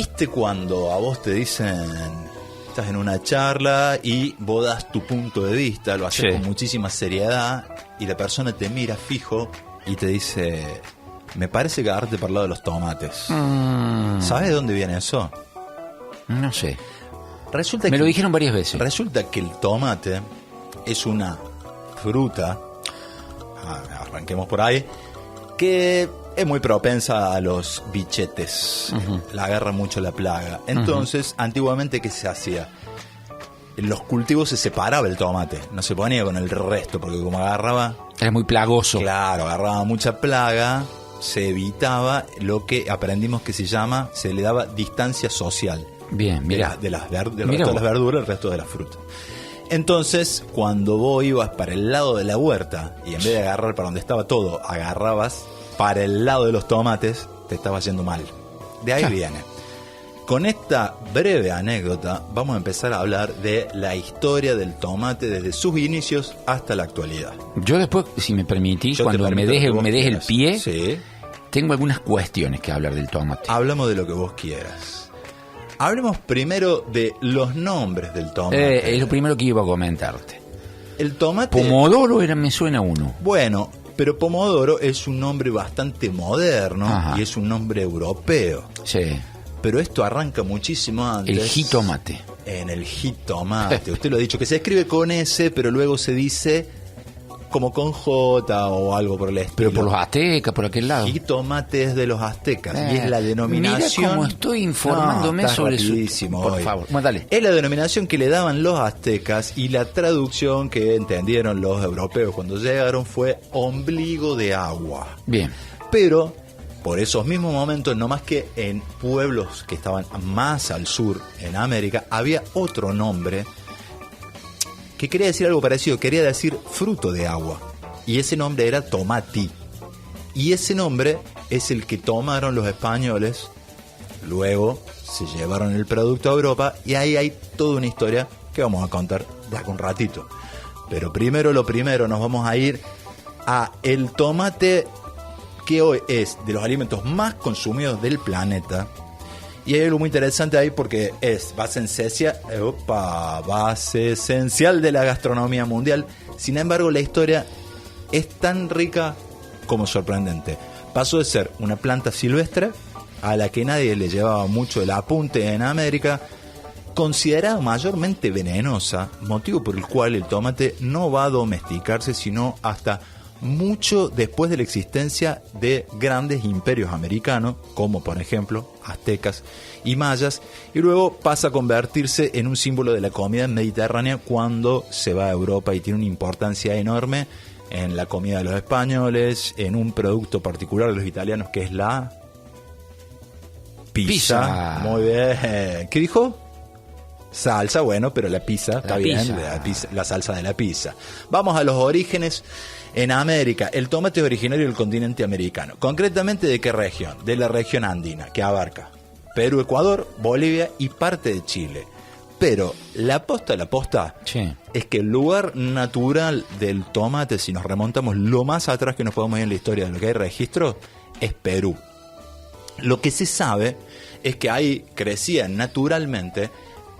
¿Viste cuando a vos te dicen, estás en una charla y vos das tu punto de vista, lo haces con muchísima seriedad y la persona te mira fijo y te dice, me parece que agarrate por el lado de los tomates? ¿Sabes de dónde viene eso? No sé. Me lo dijeron varias veces. Resulta que el tomate es una fruta, arranquemos por ahí, que es muy propensa a los bichetes. La agarra mucho la plaga. Entonces, antiguamente, ¿qué se hacía? En los cultivos se separaba el tomate, no se ponía con el resto, porque como agarraba... Era muy plagoso. Claro, agarraba mucha plaga, se evitaba lo que aprendimos que se le daba distancia social. Bien, mira. Del resto de las verduras, el resto de las frutas. Entonces, cuando vos ibas para el lado de la huerta y en vez de agarrar para donde estaba todo, agarrabas para el lado de los tomates, te estaba yendo mal. De ahí viene. Con esta breve anécdota vamos a empezar a hablar de la historia del tomate desde sus inicios hasta la actualidad. Yo después, si me permitís, cuando me deje el pie, sí, tengo algunas cuestiones que hablar del tomate. Hablamos de lo que vos quieras. Hablemos primero de los nombres del tomate. Es lo primero que iba a comentarte. El tomate... Pomodoro me suena uno. Bueno, pero pomodoro es un nombre bastante moderno. Ajá. Y es un nombre europeo. Sí. Pero esto arranca muchísimo antes. El jitomate. En el jitomate. Usted lo ha dicho, que se escribe con S, pero luego se dice como con J o algo por el estilo. Pero por los aztecas, por aquel lado. Jitomate es de los aztecas y es la denominación... Mira cómo estoy informándome sobre eso. Por favor, bueno, dale. Es la denominación que le daban los aztecas y la traducción que entendieron los europeos cuando llegaron fue ombligo de agua. Bien. Pero por esos mismos momentos, no más que en pueblos que estaban más al sur, en América, había otro nombre que quería decir algo parecido, quería decir fruto de agua. Y ese nombre era tomati. Y ese nombre es el que tomaron los españoles, luego se llevaron el producto a Europa y ahí hay toda una historia que vamos a contar de acá un ratito. Pero primero lo primero, nos vamos a ir a el tomate, que hoy es de los alimentos más consumidos del planeta. Y hay algo muy interesante ahí porque es base esencial de la gastronomía mundial. Sin embargo, la historia es tan rica como sorprendente. Pasó de ser una planta silvestre a la que nadie le llevaba mucho el apunte en América, considerada mayormente venenosa, motivo por el cual el tomate no va a domesticarse sino hasta mucho después de la existencia de grandes imperios americanos, como por ejemplo aztecas y mayas, y luego pasa a convertirse en un símbolo de la comida mediterránea cuando se va a Europa y tiene una importancia enorme en la comida de los españoles, en un producto particular de los italianos que es la pizza. Muy bien. ¿Qué dijo? Salsa, bueno, pero la pizza está bien, la salsa de la pizza. Vamos a los orígenes. En América, el tomate es originario del continente americano. Concretamente, ¿de qué región? De la región andina, que abarca Perú, Ecuador, Bolivia y parte de Chile. Pero la posta es que el lugar natural del tomate, si nos remontamos lo más atrás que nos podemos ir en la historia de lo que hay registro, es Perú. Lo que se sabe es que ahí crecía naturalmente,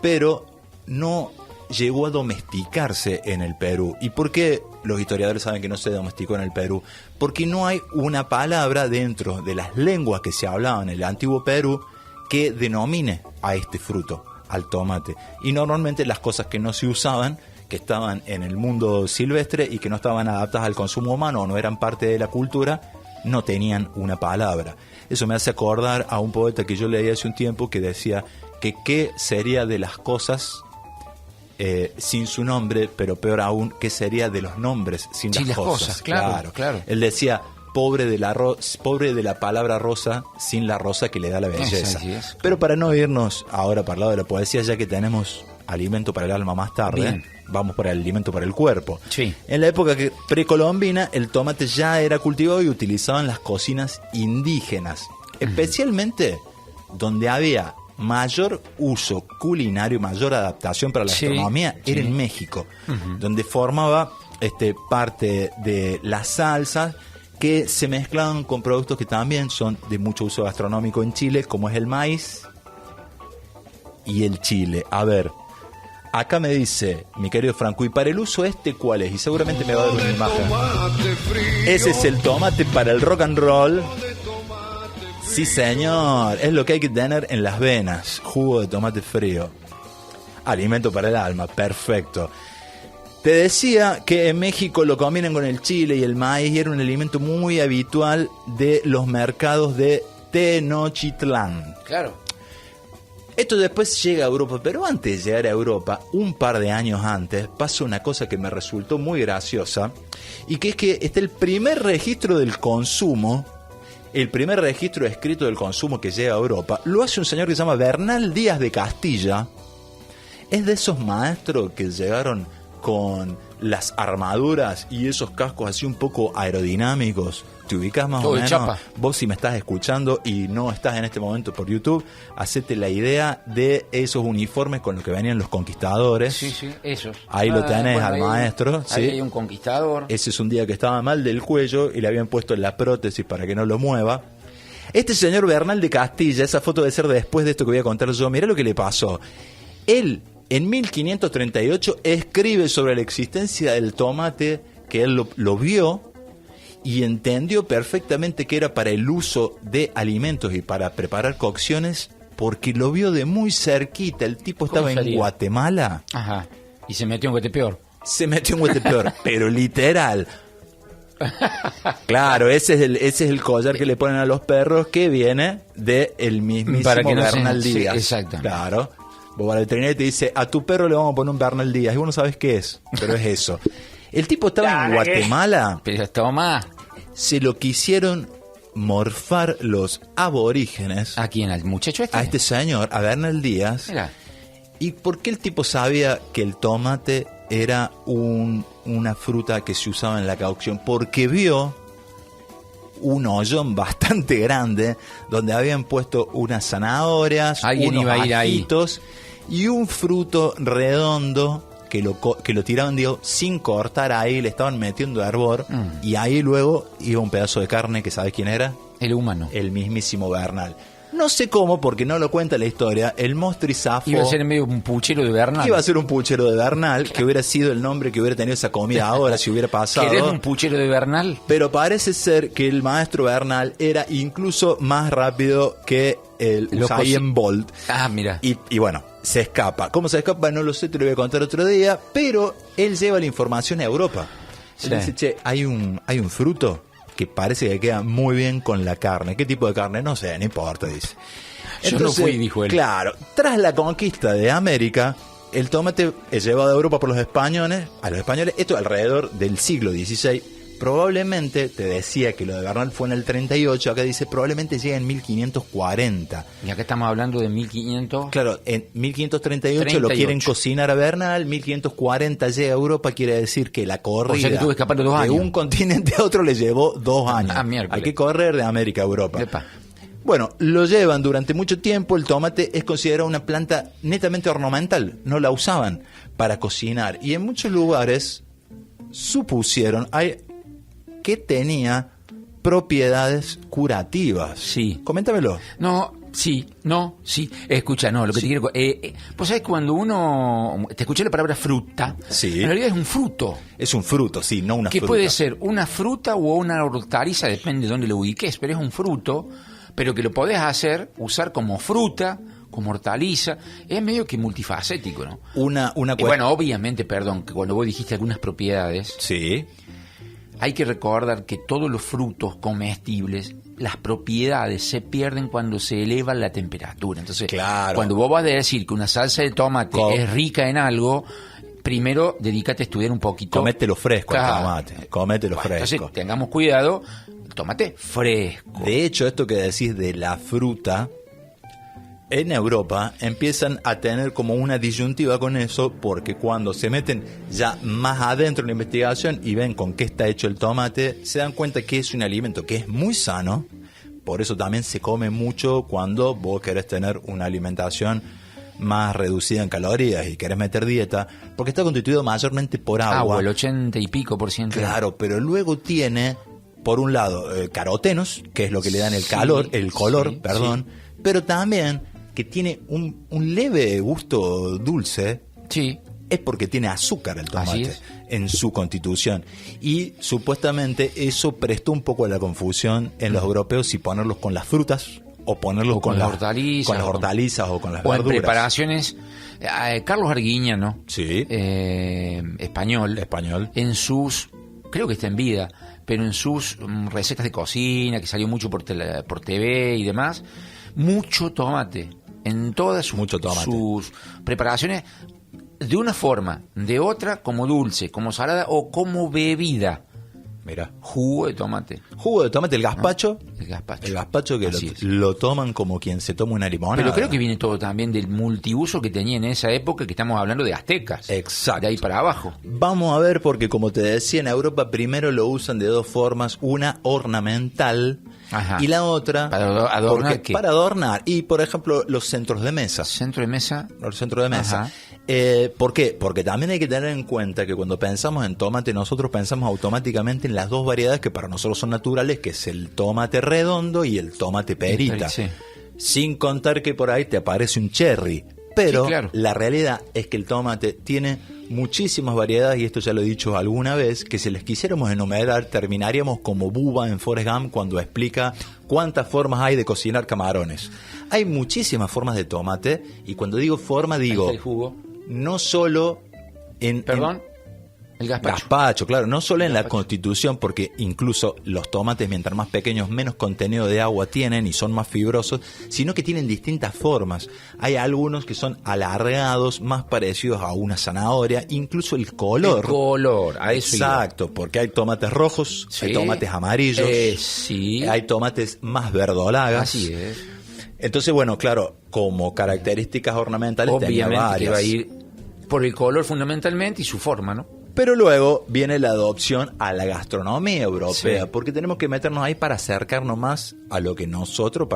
pero no llegó a domesticarse en el Perú. ¿Y por qué los historiadores saben que no se domesticó en el Perú? Porque no hay una palabra dentro de las lenguas que se hablaban en el antiguo Perú que denomine a este fruto, al tomate. Y normalmente las cosas que no se usaban, que estaban en el mundo silvestre y que no estaban adaptadas al consumo humano o no eran parte de la cultura, no tenían una palabra. Eso me hace acordar a un poeta que yo leí hace un tiempo que decía que qué sería de las cosas sin su nombre, pero peor aún, ¿qué sería de los nombres sin las cosas? Claro. Él decía, pobre de la palabra rosa sin la rosa que le da la belleza. Pero para no irnos ahora para el lado de la poesía, ya que tenemos alimento para el alma más tarde, vamos para el alimento para el cuerpo. Sí. En la época precolombina, el tomate ya era cultivado y utilizado en las cocinas indígenas, especialmente donde había mayor uso culinario, mayor adaptación para la gastronomía, era en México, donde formaba parte de las salsas que se mezclaban con productos que también son de mucho uso gastronómico en Chile, como es el maíz y el chile. A ver, acá me dice mi querido Franco, ¿y para el uso cuál es? Y seguramente me va a dar una imagen. Ese es el tomate para el rock and roll. Sí, señor, es lo que hay que tener en las venas. Jugo de tomate frío. Alimento para el alma, perfecto. Te decía que en México lo combinan con el chile y el maíz y era un alimento muy habitual de los mercados de Tenochtitlán. Claro. Esto después llega a Europa, pero antes de llegar a Europa, un par de años antes, pasa una cosa que me resultó muy graciosa, y que es que está el primer registro del consumo, el primer registro escrito del consumo que llega a Europa, lo hace un señor que se llama Bernal Díaz de Castilla. Es de esos maestros que llegaron con las armaduras y esos cascos así un poco aerodinámicos. ¿Te ubicas más o menos? Chapa. Vos, si me estás escuchando y no estás en este momento por YouTube, hacete la idea de esos uniformes con los que venían los conquistadores. Sí, esos. Ahí lo tenés, bueno, al maestro. Ahí hay un conquistador. Ese es un día que estaba mal del cuello y le habían puesto la prótesis para que no lo mueva. Este señor Bernal de Castilla, esa foto debe ser después de esto que voy a contar yo. Mirá lo que le pasó. Él, en 1538, escribe sobre la existencia del tomate, que él lo vio y entendió perfectamente que era para el uso de alimentos y para preparar cocciones, porque lo vio de muy cerquita. El tipo estaba en Guatemala. Ajá. Y se metió en Guatepeor. Se metió en Guatepeor, pero literal. Claro, ese es el collar que le ponen a los perros, que viene del mismísimo para que no Bernal Díaz. Sí, exacto. Claro. Vos vas al veterinario y te dice, a tu perro le vamos a poner un Bernal Díaz. Y vos no sabes qué es, pero es eso. El tipo estaba en Guatemala. Pero toma. Se lo quisieron morfar los aborígenes. ¿A quién? ¿Al muchacho este? A este señor, a Bernal Díaz. Mira. ¿Y por qué el tipo sabía que el tomate era una fruta que se usaba en la cocción? Porque vio un hoyón bastante grande donde habían puesto unas zanahorias, unos ajitos y un fruto redondo que lo tiraban, digo, sin cortar ahí, le estaban metiendo hervor, y ahí luego iba un pedazo de carne que ¿sabes quién era? El humano. El mismísimo Bernal. No sé cómo, porque no lo cuenta la historia, el mostrizafo... Iba a ser en medio un puchero de Bernal. Iba a ser un puchero de Bernal, que hubiera sido el nombre que hubiera tenido esa comida ahora si hubiera pasado. ¿Querés un puchero de Bernal? Pero parece ser que el maestro Bernal era incluso más rápido que el Usain Bolt. Ah, mira. Y bueno, se escapa. ¿Cómo se escapa? No lo sé, te lo voy a contar otro día, pero él lleva la información a Europa. Él dice, che, hay un fruto que parece que queda muy bien con la carne. ¿Qué tipo de carne? No sé, no importa, dice. Entonces, yo no fui, dijo él. Claro, tras la conquista de América, el tomate es llevado a Europa por los españoles, esto alrededor del siglo XVI. Probablemente, te decía que lo de Bernal fue en el 38, acá dice probablemente llega en 1540. Y acá estamos hablando de 1500. Claro, en 1538 lo quieren cocinar a Bernal, 1540 llega a Europa, quiere decir que la corrida, o sea que tuvo escapando 2 años. De un continente a otro le llevó 2 años. Hay que correr de América a Europa. Epa. Bueno, lo llevan durante mucho tiempo. El tomate es considerado una planta netamente ornamental, no la usaban para cocinar, y en muchos lugares supusieron que tenía propiedades curativas. Sí. Coméntamelo. No, sí. Escucha, no, lo que te quiero... vos sabés, cuando uno... Te escuché la palabra fruta. Sí. En realidad es un fruto. Es un fruto, sí, no una fruta. Que puede ser una fruta o una hortaliza, depende de dónde lo ubiques, pero es un fruto, pero que lo podés usar como fruta, como hortaliza. Es medio que multifacético, ¿no? Y bueno, obviamente, perdón, que cuando vos dijiste algunas propiedades... Sí. Hay que recordar que todos los frutos comestibles, las propiedades se pierden cuando se eleva la temperatura. Entonces, claro, cuando vos vas a decir que una salsa de tomate es rica en algo, primero dedícate a estudiar un poquito. Comételo fresco, claro, el tomate. Comételo fresco. Entonces, tengamos cuidado, el tomate fresco. De hecho, esto que decís de la fruta, en Europa empiezan a tener como una disyuntiva con eso, porque cuando se meten ya más adentro en la investigación y ven con qué está hecho el tomate, se dan cuenta que es un alimento que es muy sano. Por eso también se come mucho cuando vos querés tener una alimentación más reducida en calorías y querés meter dieta, porque está constituido mayormente por agua. El 80 y pico %. Claro, pero luego tiene, por un lado, carotenos, que es lo que le dan el color, sí, pero también que tiene un leve gusto dulce, Sí. es porque tiene azúcar el tomate en su constitución. Y supuestamente eso prestó un poco a la confusión en los europeos si ponerlos con las frutas o ponerlos con las hortalizas. Con las hortalizas o con las o verduras. en preparaciones. Carlos Arguiñano, Sí. español, en sus, creo que está en vida, pero en sus recetas de cocina, que salió mucho por TV y demás, mucho tomate. En todas sus preparaciones, de una forma, de otra, como dulce, como salada o como bebida. Mira. Jugo de tomate. Jugo de tomate, el gazpacho. ¿No? El gazpacho. El gazpacho que lo toman como quien se toma una limonada. Pero creo que viene todo también del multiuso que tenía en esa época, que estamos hablando de aztecas. Exacto. De ahí para abajo. Vamos a ver, porque como te decía, en Europa primero lo usan de dos formas. Una ornamental. Ajá. Y la otra ¿Para adornar qué? Para adornar. Y por ejemplo, los centros de mesa. ¿Centro de mesa? Los centros de mesa. ¿Por qué? Porque también hay que tener en cuenta que cuando pensamos en tomate, nosotros pensamos automáticamente en las dos variedades que para nosotros son naturales, que es el tomate redondo y el tomate perita. Sí. Sin contar que por ahí te aparece un cherry. Pero sí, claro. La realidad es que el tomate tiene muchísimas variedades, y esto ya lo he dicho alguna vez, que si les quisiéramos enumerar terminaríamos como Bubba en Forrest Gump cuando explica cuántas formas hay de cocinar camarones. Hay muchísimas formas de tomate, y cuando digo forma digo... Ahí está el jugo. No solo en... ¿Perdón? El gazpacho. Gazpacho, claro, no solo en la constitución, porque incluso los tomates, mientras más pequeños, menos contenido de agua tienen y son más fibrosos, sino que tienen distintas formas. Hay algunos que son alargados, más parecidos a una zanahoria, incluso el color. El color, a eso exacto, iba. Porque hay tomates rojos, Sí. hay tomates amarillos, sí. hay tomates más verdolagas. Así es. Entonces, bueno, claro, como características ornamentales tenía Obviamente varias. que va a ir por el color fundamentalmente y su forma, ¿no? Pero luego viene la adopción a la gastronomía europea, Sí. porque tenemos que meternos ahí para acercarnos más a lo que nosotros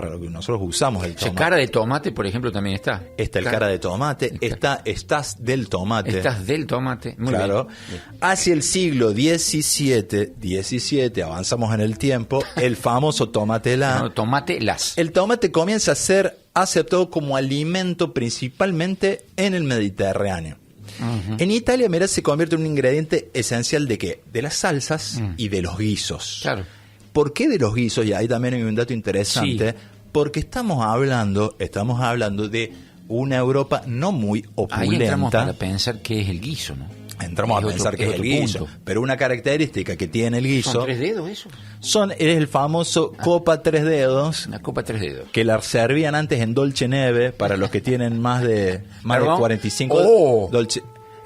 usamos el O sea, tomate. cara de tomate, por ejemplo, también está. Está el cara de tomate, estás del tomate. Estás del tomate. Muy claro. bien. Hacia el siglo XVII, avanzamos en el tiempo, el famoso tomate No, tomate las. El tomate comienza a ser aceptado como alimento principalmente en el Mediterráneo. Uh-huh. En Italia, mira, se convierte en un ingrediente esencial ¿de qué? De las salsas y de los guisos. Claro. ¿Por qué de los guisos? Y ahí también hay un dato interesante. Sí. Porque estamos hablando de una Europa no muy opulenta. Ahí entramos para pensar qué es el guiso, ¿no? Entramos a pensar que es el guiso. Punto. Pero una característica que tiene el guiso... ¿Son 3 dedos eso? Es el famoso copa 3 dedos. Una copa 3 dedos. Que la servían antes en Dolce Neve, para los que tienen más de 45... ¡Oh!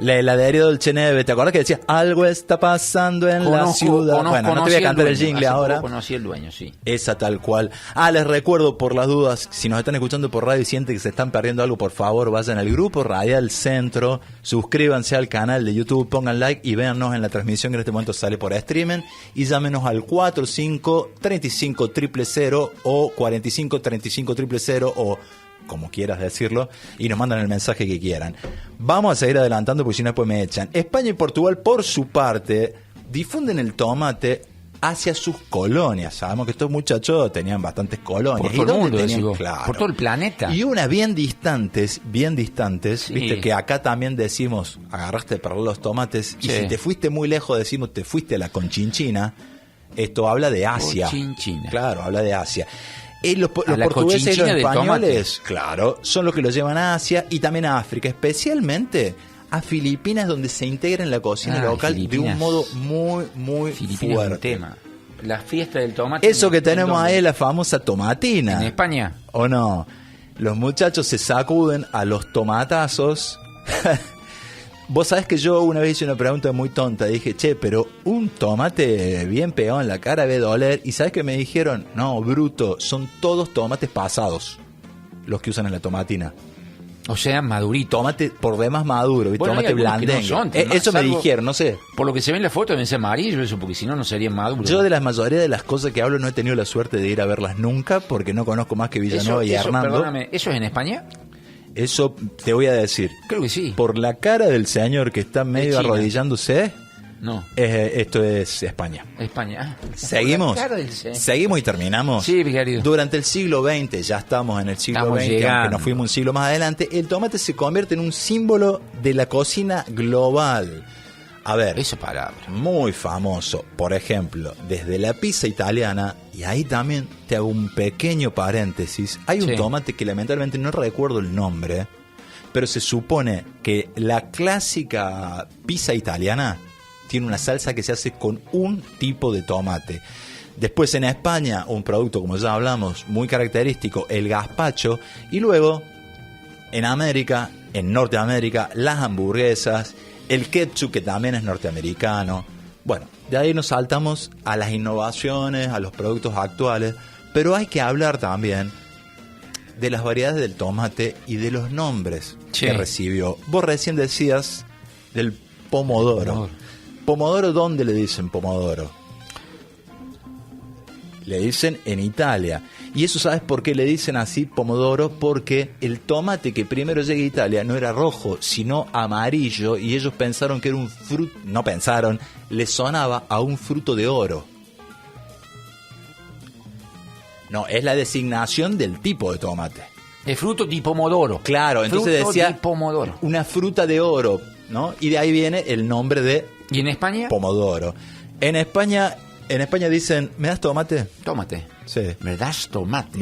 La heladería Dolce Neve, ¿te acuerdas que decía algo está pasando en la ciudad? Bueno, no te voy a cantar el jingle ahora. Conocí el dueño, sí. Esa tal cual. Les recuerdo por las dudas, si nos están escuchando por radio y sienten que se están perdiendo algo, por favor vayan al grupo Radial Centro, suscríbanse al canal de YouTube, pongan like y véannos en la transmisión que en este momento sale por streaming, y llámenos al 45-35-000 o 45-35-000 o como quieras decirlo, y nos mandan el mensaje que quieran. Vamos a seguir adelantando porque si no después me echan. España y Portugal, por su parte, difunden el tomate hacia sus colonias. Sabemos que estos muchachos tenían bastantes colonias. Por todo el mundo, tenían, claro, por todo el planeta. Y unas bien distantes, sí. Viste que acá también decimos, agarraste para los tomates, sí. Y si te fuiste muy lejos decimos, te fuiste a la Conchinchina. Esto habla de Asia. Conchinchina. Claro, habla de Asia. Los portugueses y los españoles, claro, son los que lo llevan a Asia y también a África, especialmente a Filipinas, donde se integra en la cocina local Filipinas. De un modo muy, muy Filipinas fuerte. Es un tema. La fiesta del tomate. Eso que tenemos ahí, la famosa tomatina. ¿En España? ¿O no? Los muchachos se sacuden a los tomatazos. Vos sabés que yo una vez hice una pregunta muy tonta. Dije, che, pero un tomate bien pegado en la cara debe doler. ¿Y sabés qué me dijeron? No, bruto, son todos tomates pasados los que usan en la tomatina. O sea, madurito. Tomate por demás maduro, bueno, tomate blandengue. Eso me dijeron, no sé. Por lo que se ve en la foto deben ser amarillo eso, porque si no, no serían maduros. Yo de la mayoría de las cosas que hablo no he tenido la suerte de ir a verlas nunca, porque no conozco más que Villanueva y Hernando. Perdóname, ¿eso es en España? Eso te voy a decir. Creo que sí. Por la cara del señor que está medio arrodillándose, No. Esto es España. España. ¿Seguimos? ¿Seguimos y terminamos? Sí, querido. Durante el siglo XX, ya estamos en el siglo XX, aunque nos fuimos un siglo más adelante, el tomate se convierte en un símbolo de la cocina global. A ver, esa palabra. Muy famoso, por ejemplo, desde la pizza italiana, y ahí también te hago un pequeño paréntesis, hay un tomate que lamentablemente no recuerdo el nombre, pero se supone que la clásica pizza italiana tiene una salsa que se hace con un tipo de tomate. Después en España, un producto, como ya hablamos, muy característico, el gazpacho, y luego en América, en Norteamérica, las hamburguesas, el ketchup, que también es norteamericano. Bueno, de ahí nos saltamos a las innovaciones, a los productos actuales, pero hay que hablar también de las variedades del tomate y de los nombres que recibió. Vos recién decías del pomodoro. ¿Pomodoro dónde le dicen pomodoro? Le dicen en Italia. Y eso, ¿sabes por qué le dicen así pomodoro? Porque el tomate que primero llega a Italia no era rojo, sino amarillo, y ellos pensaron que era un fruto, no pensaron, le sonaba a un fruto de oro. No, es la designación del tipo de tomate. El fruto di pomodoro. Claro, entonces fruto decía di pomodoro. Una fruta de oro, ¿no? Y de ahí viene el nombre de ¿Y en España? Pomodoro. En España dicen, ¿me das tomate? Tómate. Sí. ¿Me das tomate?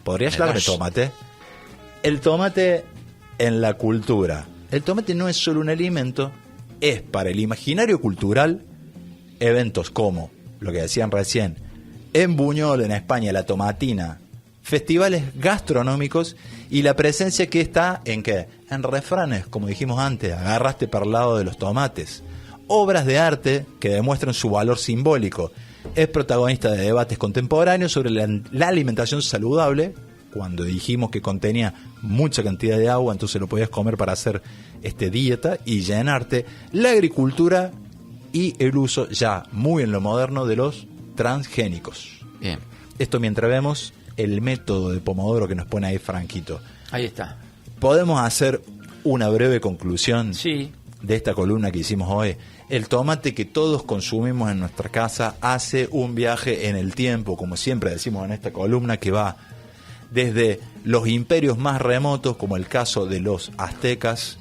¿Podrías darme tomate? El tomate en la cultura. El tomate no es solo un alimento, es para el imaginario cultural eventos como, lo que decían recién, en Buñol, en España, la tomatina, festivales gastronómicos y la presencia que está en ¿qué? En refranes, como dijimos antes, agarraste para el lado de los tomates. Obras de arte que demuestran su valor simbólico. Es protagonista de debates contemporáneos sobre la alimentación saludable, cuando dijimos que contenía mucha cantidad de agua, entonces lo podías comer para hacer dieta y llenarte. La agricultura y el uso ya muy en lo moderno de los transgénicos. Bien. Esto mientras vemos el método de pomodoro que nos pone ahí Franquito. Ahí está. ¿Podemos hacer una breve conclusión de esta columna que hicimos hoy? El tomate que todos consumimos en nuestra casa hace un viaje en el tiempo, como siempre decimos en esta columna, que va desde los imperios más remotos, como el caso de los aztecas,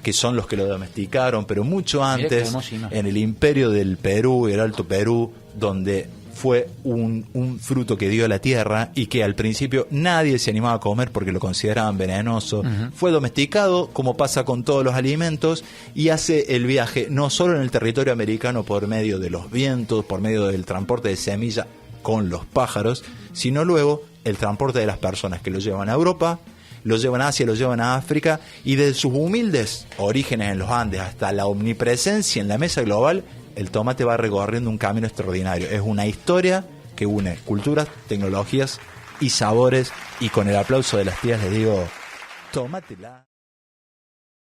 que son los que lo domesticaron, pero mucho antes, en el imperio del Perú, el Alto Perú, donde fue un fruto que dio a la tierra y que al principio nadie se animaba a comer porque lo consideraban venenoso. Fue domesticado, como pasa con todos los alimentos, y hace el viaje no solo en el territorio americano por medio de los vientos, por medio del transporte de semilla con los pájaros, sino luego el transporte de las personas que lo llevan a Europa, lo llevan a Asia, lo llevan a África, y desde sus humildes orígenes en los Andes hasta la omnipresencia en la mesa global, el tomate va recorriendo un camino extraordinario. Es una historia que une culturas, tecnologías y sabores, y con el aplauso de las tías les digo, tómatela.